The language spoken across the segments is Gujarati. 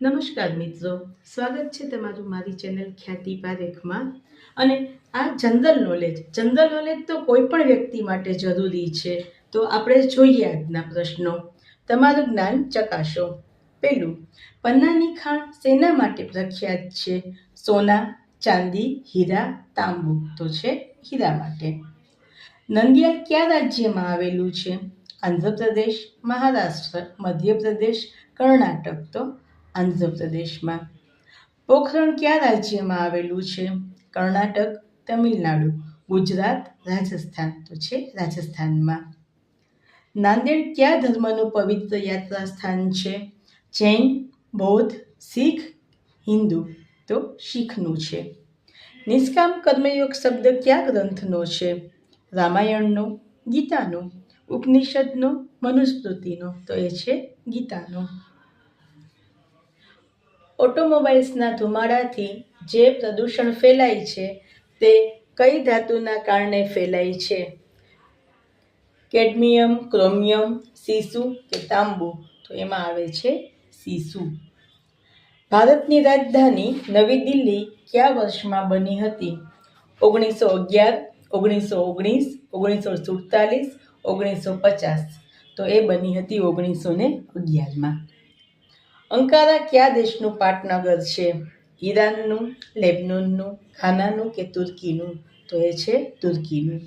નમસ્કાર મિત્રો, સ્વાગત છે તમારું મારી ચેનલ ખ્યાતિ પારેખમાં. અને આ જનરલ નોલેજ તો કોઈ પણ વ્યક્તિ માટે જરૂરી છે. તો આપણે જોઈએ આજના પ્રશ્નો. તમારું જ્ઞાન ચકાસો. પહેલું, પન્નાની ખાણ શેના માટે પ્રખ્યાત છે? સોના, ચાંદી, હીરા, તાંબુ. તો છે હીરા માટે. નંદિયાલ કયા રાજ્યમાં આવેલું છે? આંધ્રપ્રદેશ, મહારાષ્ટ્ર, મધ્યપ્રદેશ, કર્ણાટક. તો આંધ્રપ્રદેશમાં. પોખરણ કયા રાજ્યમાં આવેલું છે? કર્ણાટક, તમિલનાડુ, ગુજરાત, રાજસ્થાન. તો છે રાજસ્થાનમાં. નાંદેડ કયા ધર્મનું પવિત્ર યાત્રા સ્થાન છે? જૈન, બૌદ્ધ, શીખ, હિન્દુ. તો શીખનું છે. નિષ્કામ કર્મયોગ શબ્દ કયા ગ્રંથનો છે? રામાયણનો, ગીતાનો, ઉપનિષદનો, મનુસ્મૃતિનો. તો એ છે ગીતાનો. ઓટોમોબાઈલ્સના ધુમાડાથી જે પ્રદૂષણ ફેલાય છે તે કઈ ધાતુના કારણે ફેલાય છે? કેડમિયમ, ક્રોમિયમ, સીસુ કે તાંબુ. તો એમાં આવે છે સીસુ. ભારતની રાજધાની નવી દિલ્હી કયા વર્ષમાં બની હતી? 1911, 1919, 1947, 1950. તો એ બની હતી 1911માં. અંકારા કયા દેશનું પાટનગર છે? ઈરાનનું, લેબનોનનું, ઘાનાનું કે તુર્કીનું? તો એ છે તુર્કીનું.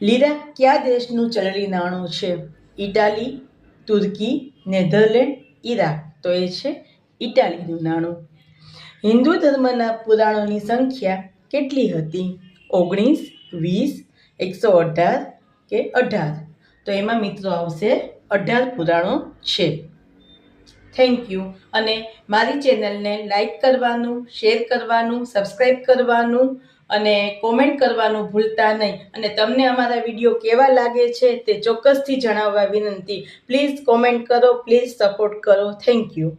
લીરા કયા દેશનું ચલણી નાણું છે? ઇટાલી, તુર્કી, નેધરલેન્ડ, ઈરાક. તો એ છે ઇટાલીનું નાણું. હિન્દુ ધર્મના પુરાણોની સંખ્યા કેટલી હતી? 19, 20, 118 કે 18? તો એમાં મિત્રો આવશે 18 પુરાણો છે. Thank you. અને મારી ચેનલને લાઈક કરવાનું, શેર કરવાનું, સબસ્ક્રાઈબ કરવાનું અને કોમેન્ટ કરવાનું ભૂલતા નહીં. અને તમને અમારા વિડીયો કેવા લાગે છે તે ચોક્કસથી જણાવવા વિનંતી. પ્લીઝ કોમેન્ટ કરો, પ્લીઝ સપોર્ટ કરો. Thank you.